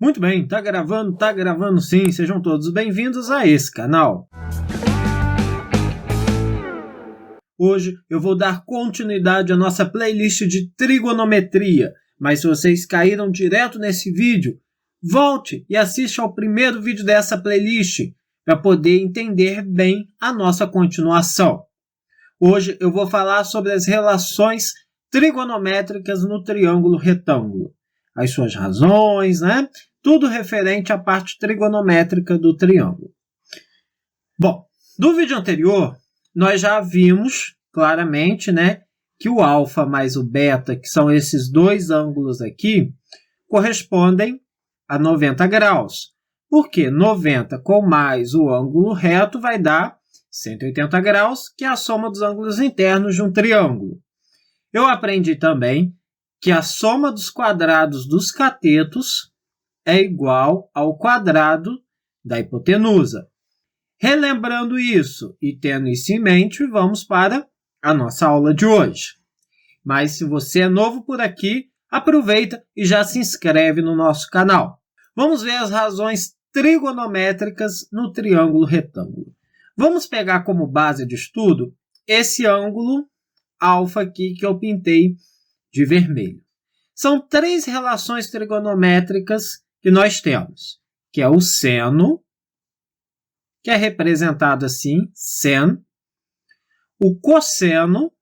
Muito bem, tá gravando sim. Sejam todos bem-vindos a esse canal. Hoje eu vou dar continuidade à nossa playlist de trigonometria, mas se vocês caíram direto nesse vídeo, volte e assista ao primeiro vídeo dessa playlist para poder entender bem a nossa continuação. Hoje eu vou falar sobre as relações trigonométricas no triângulo retângulo, as suas razões, né? Tudo referente à parte trigonométrica do triângulo. Bom, no vídeo anterior, nós já vimos claramente, né, que o alfa mais o beta, que são esses dois ângulos aqui, correspondem a 90 graus. Porque 90 com mais o ângulo reto vai dar 180 graus, que é a soma dos ângulos internos de um triângulo. Eu aprendi também que a soma dos quadrados dos catetos é igual ao quadrado da hipotenusa. Relembrando isso e tendo isso em mente, vamos para a nossa aula de hoje. Mas se você é novo por aqui, aproveita e já se inscreve no nosso canal. Vamos ver as razões trigonométricas no triângulo retângulo. Vamos pegar como base de estudo esse ângulo alfa aqui que eu pintei de vermelho. São três relações trigonométricas que nós temos, que é o seno, que é representado assim, sen, o cosseno,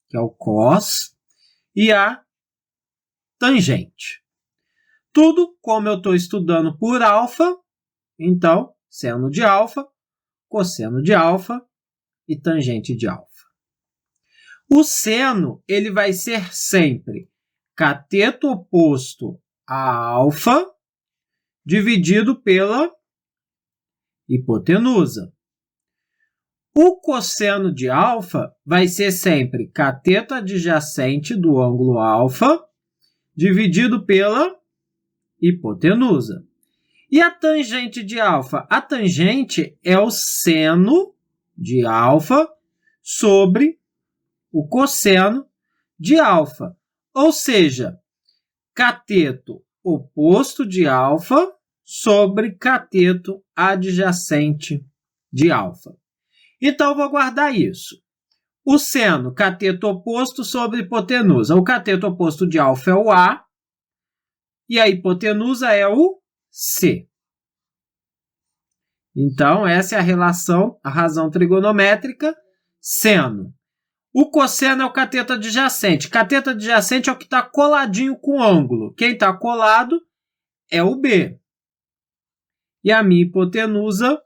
que é o cos, e a tangente. Tudo como eu estou estudando por alfa, então, seno de alfa, cosseno de alfa e tangente de alfa. O seno ele vai ser sempre cateto oposto a alfa dividido pela hipotenusa. O cosseno de alfa vai ser sempre cateto adjacente do ângulo alfa dividido pela hipotenusa. E a tangente de alfa? A tangente é o seno de alfa sobre o cosseno de alfa. Ou seja, cateto oposto de alfa sobre cateto adjacente de alfa. Então, vou guardar isso. O seno, cateto oposto sobre hipotenusa. O cateto oposto de alfa é o A e a hipotenusa é o C. Então, essa é a relação, a razão trigonométrica, seno. O cosseno é o cateto adjacente. Cateto adjacente é o que está coladinho com o ângulo. Quem está colado é o B. E a minha hipotenusa,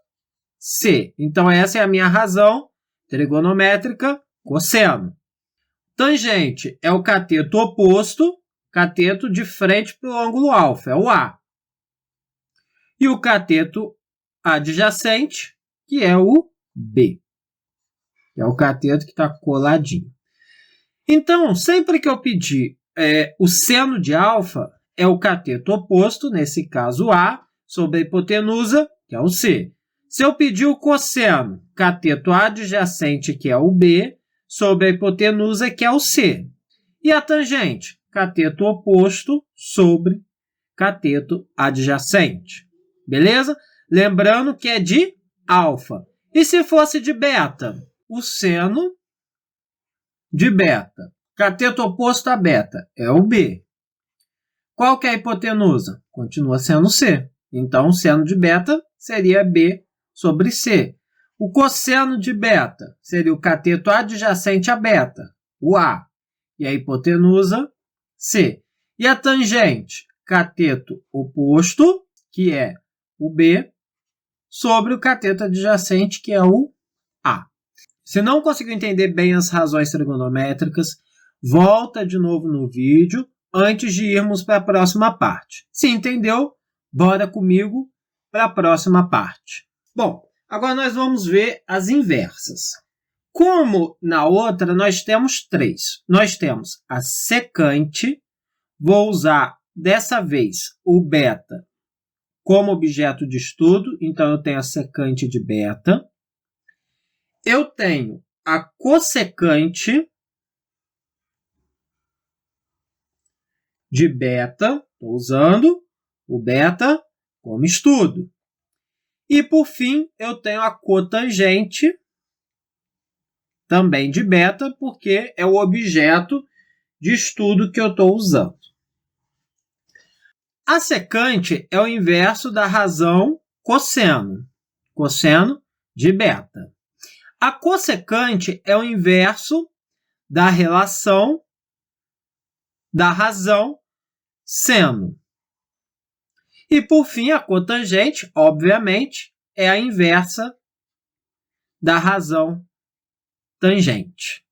C. Então, essa é a minha razão trigonométrica, cosseno. Tangente é o cateto oposto, cateto de frente para o ângulo alfa, é o A. E o cateto adjacente, que é o B. É o cateto que está coladinho. Então, sempre que eu pedir o seno de alfa, é o cateto oposto, nesse caso A, sobre a hipotenusa, que é o C. Se eu pedir o cosseno, cateto adjacente, que é o B, sobre a hipotenusa, que é o C. E a tangente, cateto oposto sobre cateto adjacente. Beleza? Lembrando que é de alfa. E se fosse de beta? O seno de beta. Cateto oposto a beta é o B. Qual que é a hipotenusa? Continua sendo C. Então, o seno de beta seria B sobre C. O cosseno de beta seria o cateto adjacente a beta, o A. E a hipotenusa, C. E a tangente? Cateto oposto, que é o B, sobre o cateto adjacente, que é o A. Se não conseguiu entender bem as razões trigonométricas, volta de novo no vídeo antes de irmos para a próxima parte. Se entendeu, bora comigo para a próxima parte. Bom, agora nós vamos ver as inversas. Como na outra, nós temos três. Nós temos a secante, vou usar dessa vez o beta como objeto de estudo, então eu tenho a secante de beta. Eu tenho a cossecante de beta, estou usando, o beta como estudo. E, por fim, eu tenho a cotangente, também de beta, porque é o objeto de estudo que eu estou usando. A secante é o inverso da razão cosseno de beta. A cossecante é o inverso da relação da razão seno. E, por fim, a cotangente, obviamente, é a inversa da razão tangente.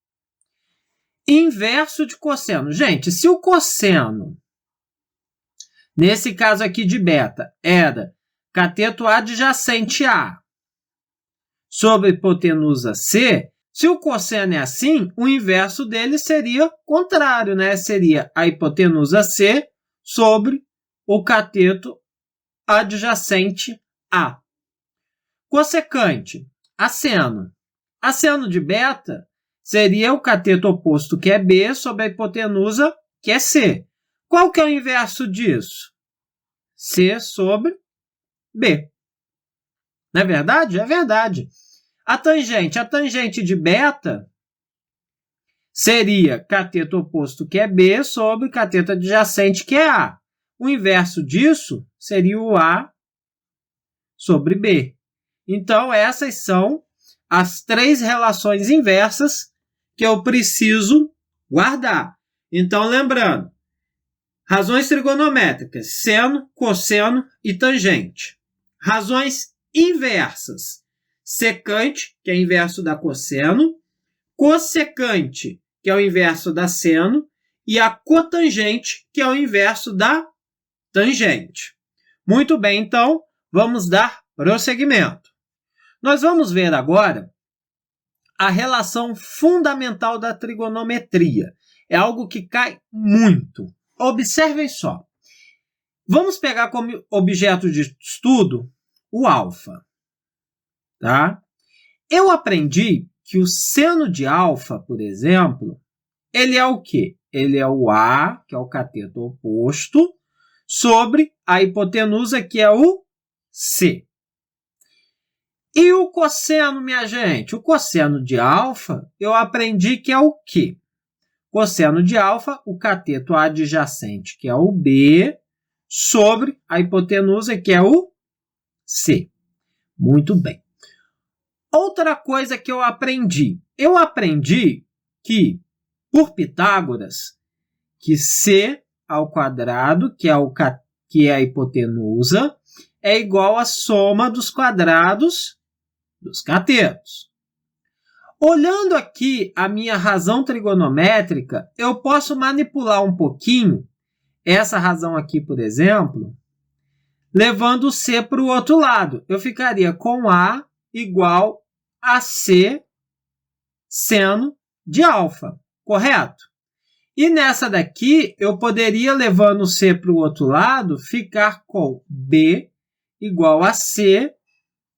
Inverso de cosseno. Gente, se o cosseno, nesse caso aqui de beta, era cateto adjacente A sobre hipotenusa C, se o cosseno é assim, o inverso dele seria contrário, né? Seria a hipotenusa C sobre o cateto adjacente A. Cossecante, asseno. Asseno de beta seria o cateto oposto, que é B, sobre a hipotenusa, que é C. Qual que é o inverso disso? C sobre B. Não é verdade? É verdade. A tangente de beta seria cateto oposto, que é B, sobre cateto adjacente, que é A. O inverso disso seria o A sobre B. Então, essas são as 3 relações inversas que eu preciso guardar. Então, lembrando, razões trigonométricas, seno, cosseno e tangente. Razões inversas, secante, que é inverso da cosseno, cossecante, que é o inverso da seno, e a cotangente, que é o inverso da tangente. Muito bem, então, vamos dar prosseguimento. Nós vamos ver agora a relação fundamental da trigonometria. É algo que cai muito. Observem só. Vamos pegar como objeto de estudo o alfa. Tá? Eu aprendi que o seno de alfa, por exemplo, ele é o quê? Ele é o A, que é o cateto oposto, sobre a hipotenusa, que é o C. E o cosseno, minha gente? O cosseno de alfa, eu aprendi que é o quê? Cosseno de alfa, o cateto adjacente, que é o B, sobre a hipotenusa, que é o C. Muito bem. Outra coisa que eu aprendi que, por Pitágoras, que C ao quadrado, que é a hipotenusa, é igual à soma dos quadrados dos catetos. Olhando aqui a minha razão trigonométrica, eu posso manipular um pouquinho essa razão aqui, por exemplo, levando o C para o outro lado. Eu ficaria com A igual a C seno de alfa, correto? E nessa daqui, eu poderia, levando o C para o outro lado, ficar com B igual a C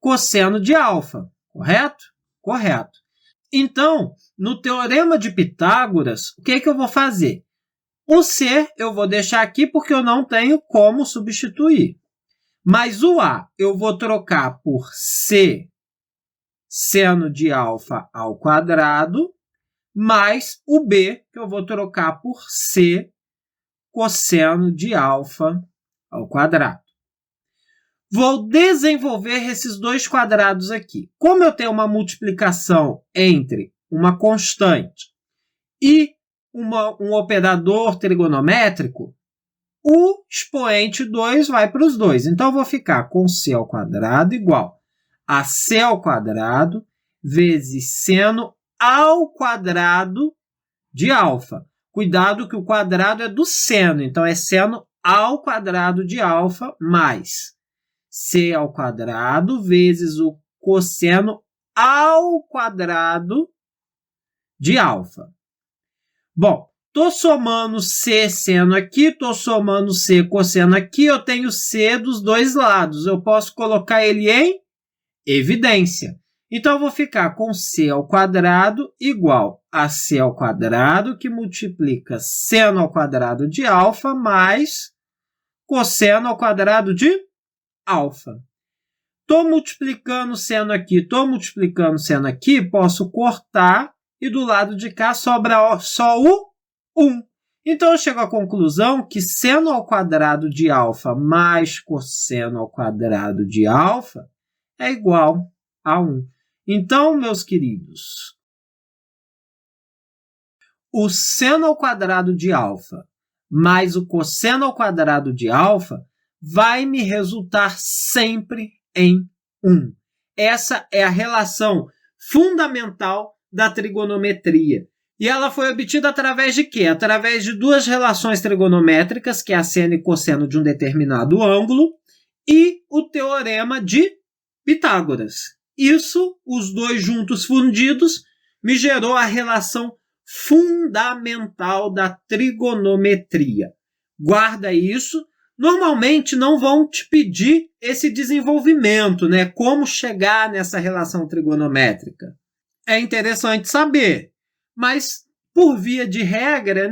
cosseno de alfa, correto? Correto. Então, no teorema de Pitágoras, o que é que eu vou fazer? O C eu vou deixar aqui porque eu não tenho como substituir. Mas o A eu vou trocar por C seno de alfa ao quadrado, mais o B, que eu vou trocar por C cosseno de alfa ao quadrado. Vou desenvolver esses 2 quadrados aqui. Como eu tenho uma multiplicação entre uma constante e um operador trigonométrico, o expoente 2 vai para os dois. Então, eu vou ficar com C ao quadrado igual a C ao quadrado vezes seno ao quadrado de alfa. Cuidado que o quadrado é do seno, então é seno ao quadrado de alfa mais C ao quadrado vezes o cosseno ao quadrado de alfa. Bom, estou somando C seno aqui, estou somando C cosseno aqui, eu tenho C dos dois lados. Eu posso colocar ele em evidência. Então, eu vou ficar com C ao quadrado igual a C ao quadrado, que multiplica seno ao quadrado de alfa, mais cosseno ao quadrado de alfa. Estou multiplicando seno aqui, posso cortar e do lado de cá sobra só o 1. Então, eu chego à conclusão que seno ao quadrado de alfa mais cosseno ao quadrado de alfa é igual a 1. Então, meus queridos, o seno ao quadrado de alfa mais o cosseno ao quadrado de alfa vai me resultar sempre em 1. Essa é a relação fundamental da trigonometria. E ela foi obtida através de quê? Através de duas relações trigonométricas, que é a seno e cosseno de um determinado ângulo, e o teorema de Pitágoras. Isso, os dois juntos fundidos, me gerou a relação fundamental da trigonometria. Guarda isso. Normalmente não vão te pedir esse desenvolvimento, né? Como chegar nessa relação trigonométrica. É interessante saber, mas por via de regra,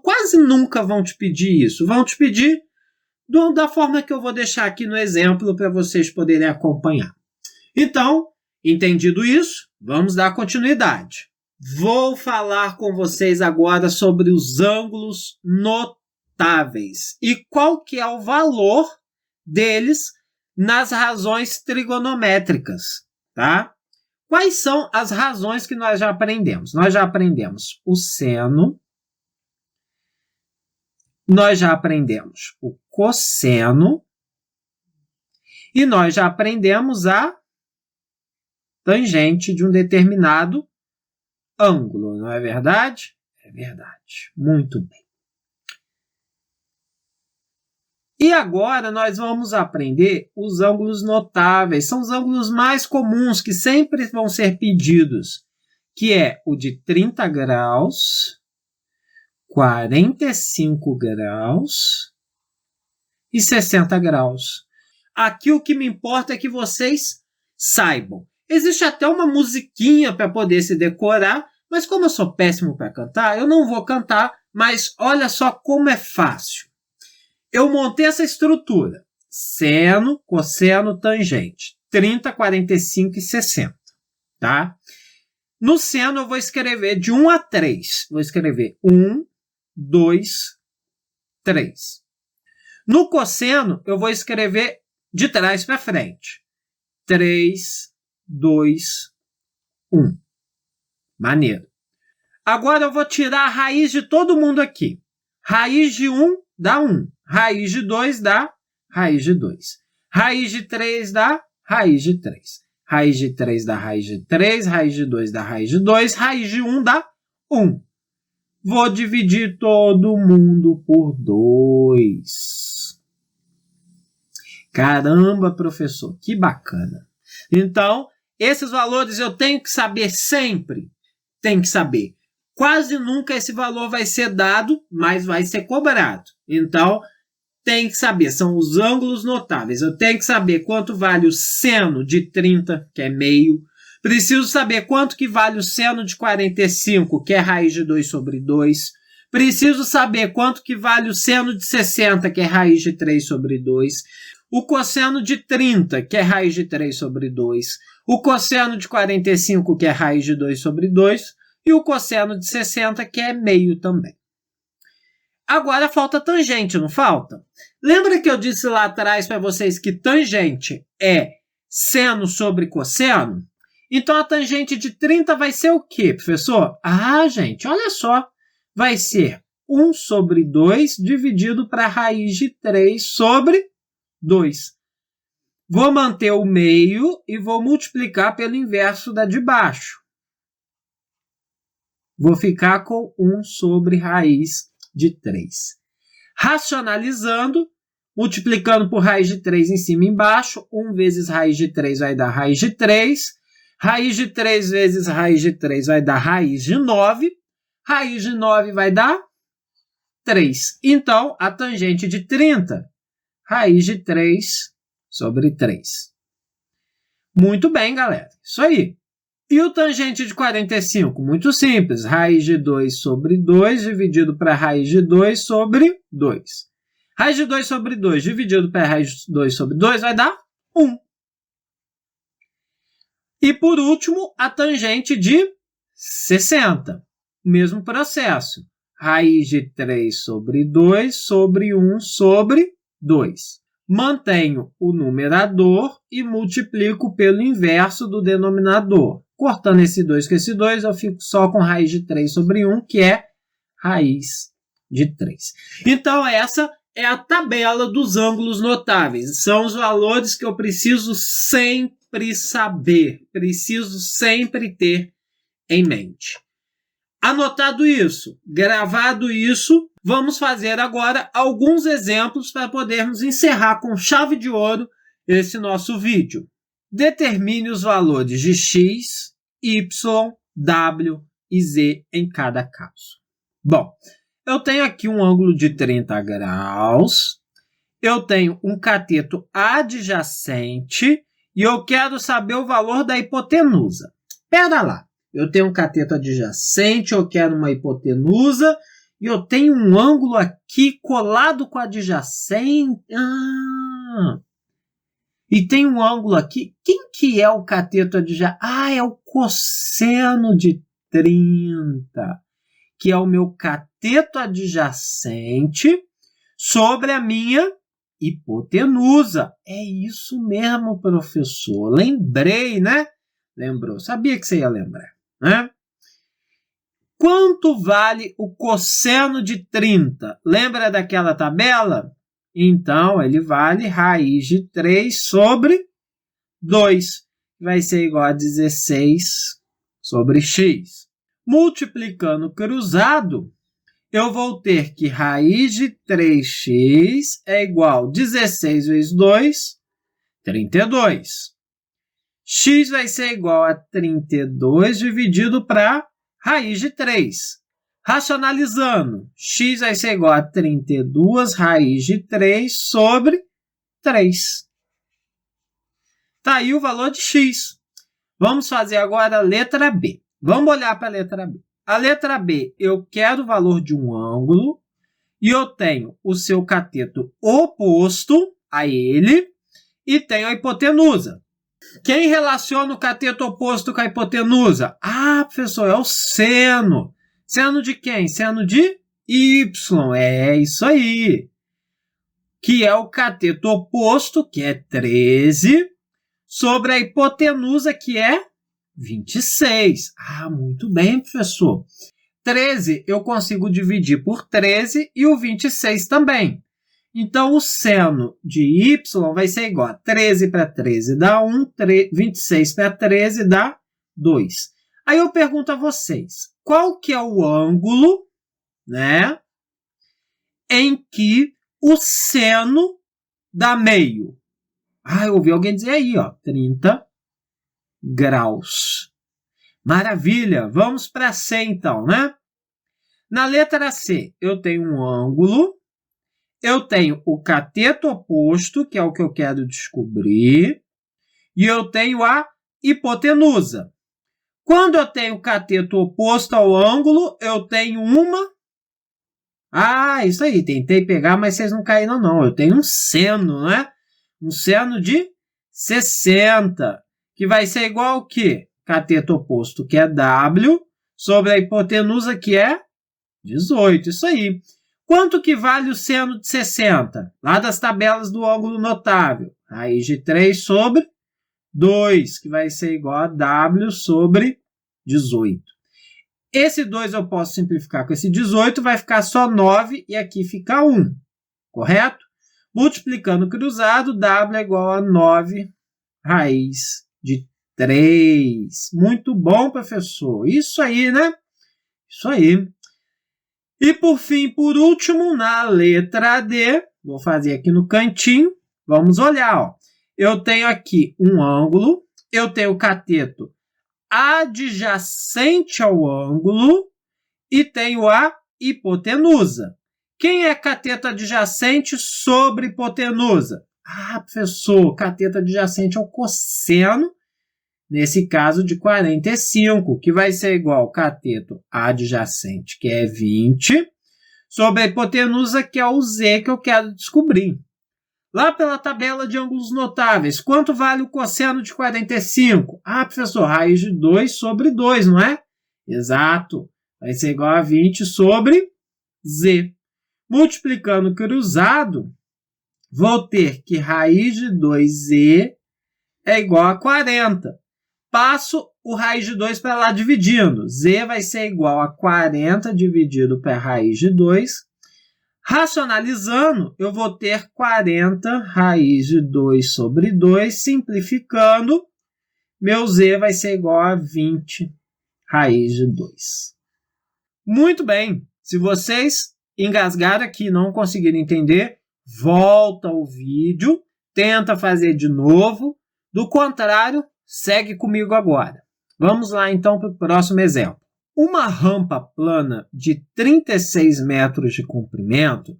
quase nunca vão te pedir isso. Vão te pedir da forma que eu vou deixar aqui no exemplo para vocês poderem acompanhar. Então, entendido isso, vamos dar continuidade. Vou falar com vocês agora sobre os ângulos notáveis e qual que é o valor deles nas razões trigonométricas, tá? Quais são as razões que nós já aprendemos? Nós já aprendemos o seno, nós já aprendemos o cosseno e nós já aprendemos a tangente de um determinado ângulo, não é verdade? É verdade. Muito bem. E agora nós vamos aprender os ângulos notáveis. São os ângulos mais comuns que sempre vão ser pedidos, que é o de 30 graus, 45 graus e 60 graus. Aqui o que me importa é que vocês saibam. Existe até uma musiquinha para poder se decorar, mas como eu sou péssimo para cantar, eu não vou cantar, mas olha só como é fácil. Eu montei essa estrutura, seno, cosseno, tangente, 30, 45 e 60, tá? No seno eu vou escrever de 1 a 3, vou escrever 1, 2, 3. No cosseno eu vou escrever de trás para frente, 3, 2, 1. Maneiro. Agora eu vou tirar a raiz de todo mundo aqui. Raiz de 1 dá 1. Raiz de 2 dá raiz de 2. Raiz de 3 dá raiz de 3. Raiz de 3 dá raiz de 3. Raiz de 2 dá raiz de 2. Raiz de 1 dá 1. Vou dividir todo mundo por 2. Caramba, professor, que bacana. Então, esses valores eu tenho que saber sempre. Tenho que saber. Quase nunca esse valor vai ser dado, mas vai ser cobrado. Então, tem que saber, são os ângulos notáveis. Eu tenho que saber quanto vale o seno de 30, que é meio. Preciso saber quanto que vale o seno de 45, que é raiz de 2 sobre 2. Preciso saber quanto que vale o seno de 60, que é raiz de 3 sobre 2. O cosseno de 30, que é raiz de 3 sobre 2. O cosseno de 45, que é raiz de 2 sobre 2. E o cosseno de 60, que é meio também. Agora falta tangente, não falta? Lembra que eu disse lá atrás para vocês que tangente é seno sobre cosseno? Então a tangente de 30 vai ser o quê, professor? Ah, gente, olha só. Vai ser 1 sobre 2 dividido para a raiz de 3 sobre 2. Vou manter o meio e vou multiplicar pelo inverso da de baixo. Vou ficar com 1 sobre raiz de 3. Racionalizando, multiplicando por raiz de 3 em cima e embaixo, 1 vezes raiz de 3 vai dar raiz de 3. Raiz de 3 vezes raiz de 3 vai dar raiz de 9. Raiz de 9 vai dar 3. Então, a tangente de 30, raiz de 3 sobre 3. Muito bem, galera. Isso aí. E o tangente de 45? Muito simples. Raiz de 2 sobre 2 dividido para raiz de 2 sobre 2. Raiz de 2 sobre 2 dividido para raiz de 2 sobre 2 vai dar 1. E por último, a tangente de 60. Mesmo processo. Raiz de 3 sobre 2 sobre 1 sobre 2. Mantenho o numerador e multiplico pelo inverso do denominador. Cortando esse 2 com esse 2, eu fico só com raiz de 3 sobre 1, que é raiz de 3. Então, essa é a tabela dos ângulos notáveis. São os valores que eu preciso sempre saber, preciso sempre ter em mente. Anotado isso, gravado isso, vamos fazer agora alguns exemplos para podermos encerrar com chave de ouro esse nosso vídeo. Determine os valores de x, y, w e z em cada caso. Bom, eu tenho aqui um ângulo de 30 graus, eu tenho um cateto adjacente e eu quero saber o valor da hipotenusa. Espera lá, eu tenho um cateto adjacente, eu quero uma hipotenusa e eu tenho um ângulo aqui colado com a adjacente. E tem um ângulo aqui. Quem que é o cateto adjacente? É o cosseno de 30, que é o meu cateto adjacente sobre a minha hipotenusa. É isso mesmo, professor. Lembrei, né? Lembrou. Sabia que você ia lembrar, né? Quanto vale o cosseno de 30? Lembra daquela tabela? Então, ele vale raiz de 3 sobre 2. Vai ser igual a 16 sobre x. Multiplicando cruzado, eu vou ter que raiz de 3x é igual a 16 vezes 2, 32. X vai ser igual a 32 dividido para raiz de 3. Racionalizando, x vai ser igual a 32 raiz de 3 sobre 3. Está aí o valor de x. Vamos fazer agora a letra B. Vamos olhar para a letra B. A letra B, eu quero o valor de um ângulo e eu tenho o seu cateto oposto a ele e tenho a hipotenusa. Quem relaciona o cateto oposto com a hipotenusa? Professor, é o seno. Seno de quem? Seno de y. É isso aí. Que é o cateto oposto, que é 13, sobre a hipotenusa, que é 26. Muito bem, professor. 13 eu consigo dividir por 13 e o 26 também. Então, o seno de y vai ser igual a 13 para 13 dá 1, 26 para 13 dá 2. Aí eu pergunto a vocês, qual que é o ângulo, né, em que o seno dá meio? Eu ouvi alguém dizer aí, 30 graus. Maravilha, vamos para C então, né? Na letra C, eu tenho um ângulo, eu tenho o cateto oposto, que é o que eu quero descobrir, e eu tenho a hipotenusa. Quando eu tenho o cateto oposto ao ângulo, eu tenho uma... isso aí, tentei pegar, mas vocês não caíram não. Eu tenho um seno, né? Um seno de 60, que vai ser igual ao quê? Cateto oposto, que é W, sobre a hipotenusa, que é 18. Isso aí. Quanto que vale o seno de 60? Lá das tabelas do ângulo notável. Raiz de 3 sobre 2, que vai ser igual a W sobre 18. Esse 2 eu posso simplificar com esse 18, vai ficar só 9 e aqui fica 1. Correto? Multiplicando cruzado, W é igual a 9 raiz de 3. Muito bom, professor. Isso aí, né? Isso aí. E por fim, por último, na letra D, vou fazer aqui no cantinho, vamos olhar. Eu tenho aqui um ângulo, eu tenho o cateto adjacente ao ângulo e tenho a hipotenusa. Quem é cateto adjacente sobre hipotenusa? Professor, cateto adjacente ao cosseno, nesse caso de 45, que vai ser igual ao cateto adjacente, que é 20, sobre a hipotenusa, que é o Z que eu quero descobrir. Lá pela tabela de ângulos notáveis, quanto vale o cosseno de 45? Ah, professor, raiz de 2 sobre 2, não é? Exato. Vai ser igual a 20 sobre Z. Multiplicando cruzado, vou ter que raiz de 2Z é igual a 40. Passo o raiz de 2 para lá dividindo. Z vai ser igual a 40 dividido para raiz de 2. Racionalizando, eu vou ter 40 raiz de 2 sobre 2. Simplificando, meu Z vai ser igual a 20 raiz de 2. Muito bem. Se vocês engasgaram aqui e não conseguirem entender, volta o vídeo, tenta fazer de novo. Do contrário, segue comigo agora. Vamos lá então para o próximo exemplo. Uma rampa plana de 36 metros de comprimento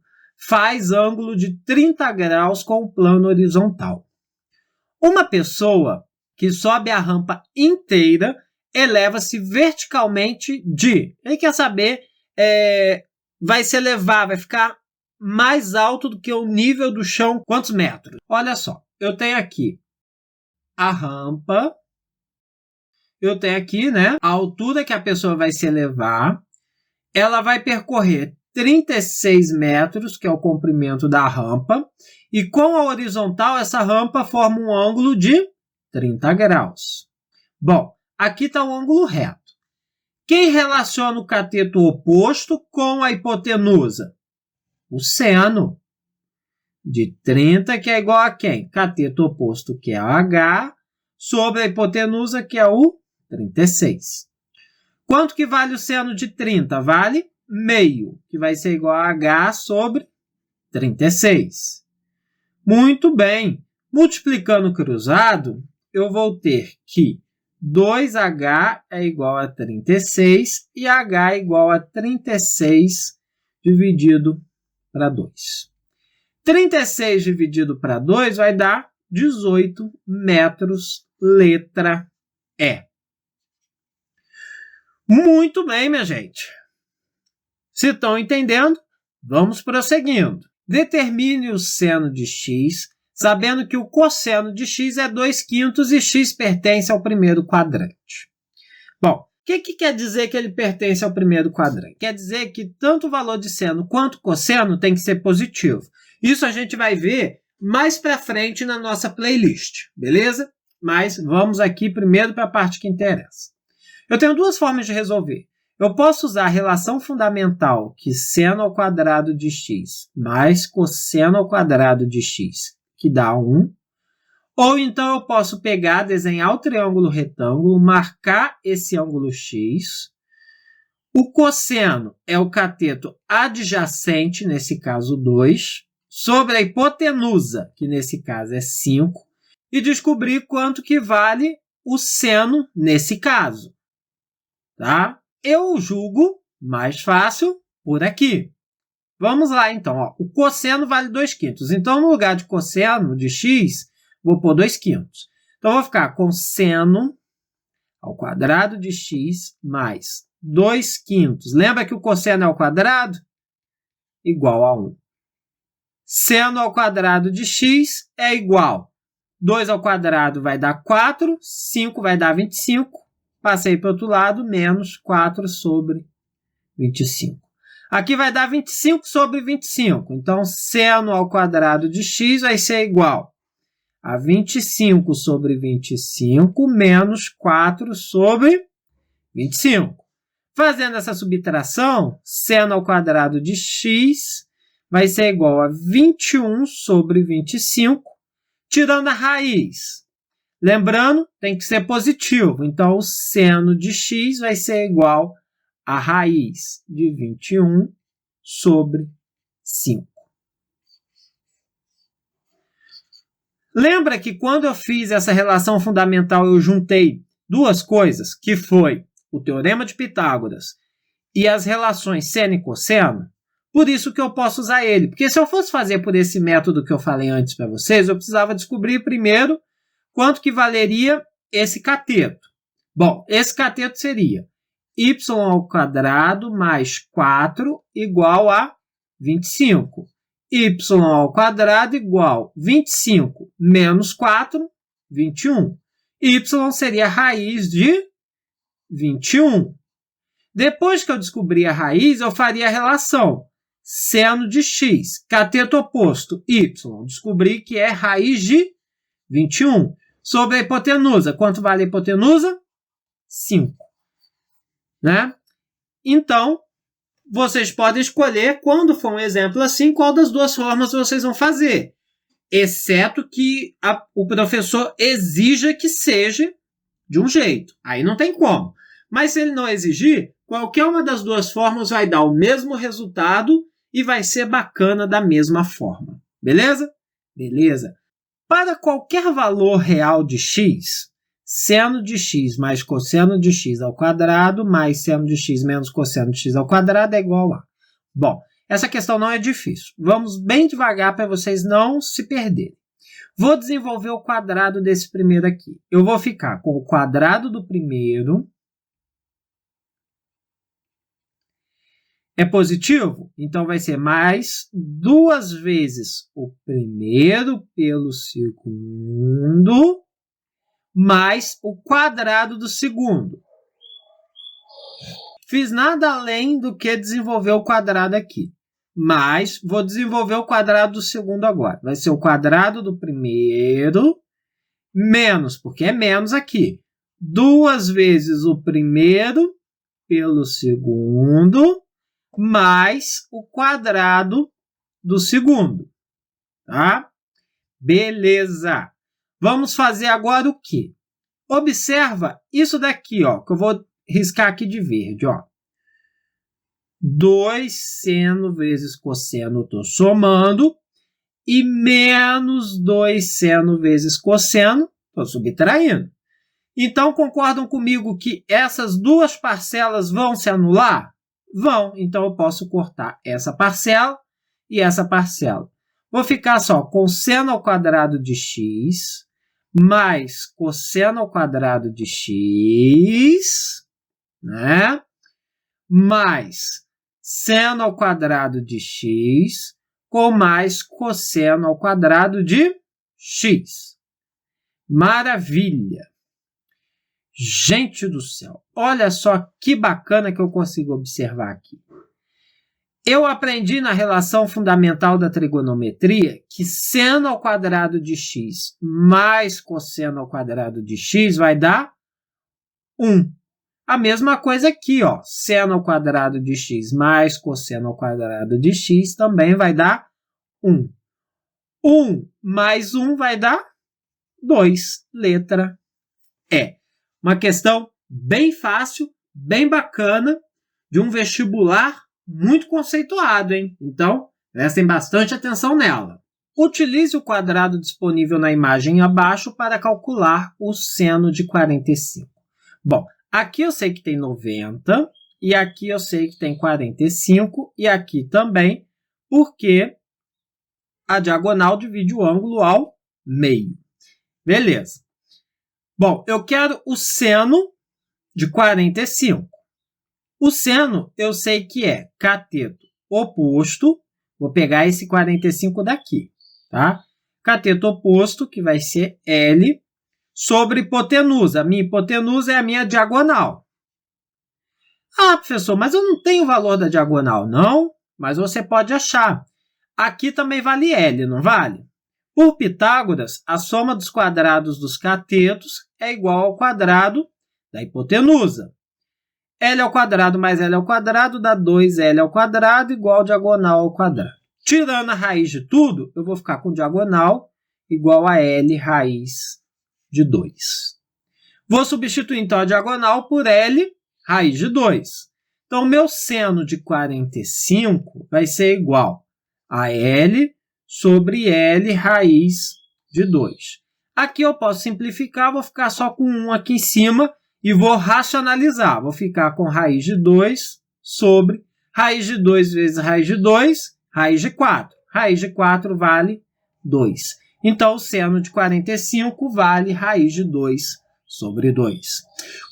faz ângulo de 30 graus com o plano horizontal. Uma pessoa que sobe a rampa inteira eleva-se verticalmente de... Ele quer saber, vai se elevar, vai ficar mais alto do que o nível do chão, quantos metros? Olha só, eu tenho aqui a rampa, eu tenho aqui, né, a altura que a pessoa vai se elevar, ela vai percorrer 36 metros, que é o comprimento da rampa, e com a horizontal, essa rampa forma um ângulo de 30 graus. Bom, aqui está o ângulo reto. Quem relaciona o cateto oposto com a hipotenusa? O seno de 30, que é igual a quem? Cateto oposto, que é o H, sobre a hipotenusa, que é o 36. Quanto que vale o seno de 30? Vale meio, que vai ser igual a H sobre 36. Muito bem. Multiplicando cruzado, eu vou ter que 2H é igual a 36 e H é igual a 36 dividido para 2. 36 dividido para 2 vai dar 18 metros, letra E. Muito bem, minha gente. Se estão entendendo, vamos prosseguindo. Determine o seno de x, sabendo que o cosseno de x é 2/5 e x pertence ao primeiro quadrante. Bom, o que quer dizer que ele pertence ao primeiro quadrante? Quer dizer que tanto o valor de seno quanto cosseno tem que ser positivo. Isso a gente vai ver mais para frente na nossa playlist, beleza? Mas vamos aqui primeiro para a parte que interessa. Eu tenho duas formas de resolver. Eu posso usar a relação fundamental que seno ao quadrado de x mais cosseno ao quadrado de x, que dá 1. Ou então eu posso pegar, desenhar o triângulo retângulo, marcar esse ângulo x. O cosseno é o cateto adjacente, nesse caso 2, sobre a hipotenusa, que nesse caso é 5, e descobrir quanto que vale o seno nesse caso. Tá? Eu julgo mais fácil por aqui. Vamos lá, então. Ó. O cosseno vale 2/5. Então, no lugar de cosseno de x, vou pôr 2/5. Então, vou ficar com seno ao quadrado de x mais 2/5. Lembra que o cosseno é ao quadrado? Igual a 1. Seno ao quadrado de x é igual. 2 ao quadrado vai dar 4, 5 vai dar 25. Passei para o outro lado, menos 4 sobre 25. Aqui vai dar 25 sobre 25. Então, seno ao quadrado de x vai ser igual a 25 sobre 25 menos 4 sobre 25. Fazendo essa subtração, seno ao quadrado de x vai ser igual a 21 sobre 25, tirando a raiz. Lembrando, tem que ser positivo. Então, o seno de x vai ser igual a raiz de 21 sobre 5. Lembra que quando eu fiz essa relação fundamental, eu juntei duas coisas, que foi o teorema de Pitágoras e as relações seno e cosseno? Por isso que eu posso usar ele. Porque se eu fosse fazer por esse método que eu falei antes para vocês, eu precisava descobrir primeiro quanto que valeria esse cateto. Bom, esse cateto seria y ao quadrado mais 4 igual a 25. Y ao quadrado igual 25 menos 4, 21. Y seria a raiz de 21. Depois que eu descobri a raiz, eu faria a relação seno de x, cateto oposto, y. Descobri que é raiz de 21. Sobre a hipotenusa, quanto vale a hipotenusa? 5. Né? Então, vocês podem escolher, quando for um exemplo assim, qual das duas formas vocês vão fazer. Exceto que o professor exija que seja de um jeito. Aí não tem como. Mas se ele não exigir, qualquer uma das duas formas vai dar o mesmo resultado e vai ser bacana da mesma forma. Beleza? Beleza. Para qualquer valor real de x, seno de x mais cosseno de x ao quadrado mais seno de x menos cosseno de x ao quadrado é igual a. Bom, essa questão não é difícil. Vamos bem devagar para vocês não se perderem. Vou desenvolver o quadrado desse primeiro aqui. Eu vou ficar com o quadrado do primeiro. É positivo? Então vai ser mais 2 vezes o primeiro pelo segundo mais o quadrado do segundo. Fiz nada além do que desenvolver o quadrado aqui. Mas vou desenvolver o quadrado do segundo agora. Vai ser o quadrado do primeiro menos, porque é menos aqui, 2 vezes o primeiro pelo segundo mais o quadrado do segundo. Tá? Beleza. Vamos fazer agora o quê? Observa isso daqui, ó, que eu vou riscar aqui de verde, ó. 2 seno vezes cosseno, estou somando, e menos 2 seno vezes cosseno, estou subtraindo. Então, concordam comigo que essas duas parcelas vão se anular? Vão. Então, eu posso cortar essa parcela e essa parcela. Vou ficar só com seno ao quadrado de x mais cosseno ao quadrado de x, né? Mais seno ao quadrado de x com mais cosseno ao quadrado de x. Maravilha! Gente do céu, olha só que bacana que eu consigo observar aqui. Eu aprendi na relação fundamental da trigonometria que seno ao quadrado de x mais cosseno ao quadrado de x vai dar 1. A mesma coisa aqui, ó, seno ao quadrado de x mais cosseno ao quadrado de x também vai dar 1. 1 mais 1 vai dar 2, letra E. Uma questão bem fácil, bem bacana, de um vestibular muito conceituado, hein? Então, prestem bastante atenção nela. Utilize o quadrado disponível na imagem abaixo para calcular o seno de 45. Bom, aqui eu sei que tem 90, e aqui eu sei que tem 45, e aqui também, porque a diagonal divide o ângulo ao meio. Beleza. Bom, eu quero o seno de 45. O seno eu sei que é cateto oposto. Vou pegar esse 45 daqui, tá? Cateto oposto, que vai ser L, sobre hipotenusa. A minha hipotenusa é a minha diagonal. Ah, professor, mas eu não tenho o valor da diagonal. Não, mas você pode achar. Aqui também vale L, não vale? Por Pitágoras, a soma dos quadrados dos catetos é igual ao quadrado da hipotenusa. L ao quadrado mais L ao quadrado dá 2L ao quadrado igual a diagonal ao quadrado. Tirando a raiz de tudo, eu vou ficar com diagonal igual a L raiz de 2. Vou substituir, então, a diagonal por L raiz de 2. Então, o meu seno de 45 vai ser igual a L sobre L raiz de 2. Aqui eu posso simplificar, vou ficar só com 1 aqui em cima e vou racionalizar. Vou ficar com raiz de 2 sobre raiz de 2 vezes raiz de 2, raiz de 4. Raiz de 4 vale 2. Então, o seno de 45 vale raiz de 2 sobre 2.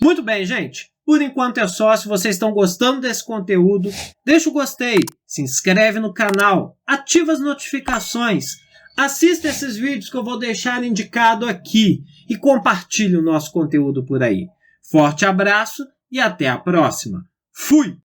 Muito bem, gente. Por enquanto é só. Se vocês estão gostando desse conteúdo, deixa o gostei, se inscreve no canal, ativa as notificações, assista esses vídeos que eu vou deixar indicado aqui e compartilhe o nosso conteúdo por aí. Forte abraço e até a próxima. Fui!